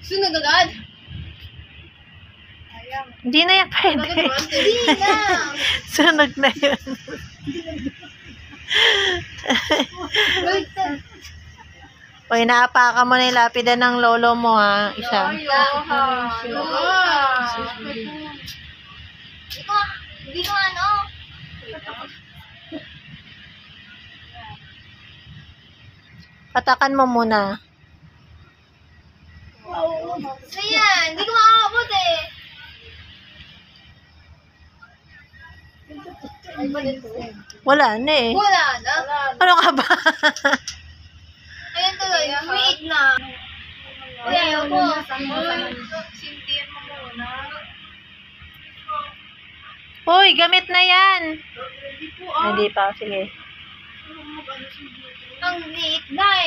Sunog agad? Hindi na yan pwede. Hindi na. Sunog na yun. Uy, naapakan mo na yung lapida ng lolo mo, ha? Isa. Hindi ko ano. Patakan mo muna. So yan, hindi ko makakabot eh. Wala na eh. Wala na. Ano ka ba? Ayan tuloy, wait na. Ayaw ko. Sintihan mo muna. Uy, gamit na yan. Hindi po Hindi pa, sige. Ang liit na eh.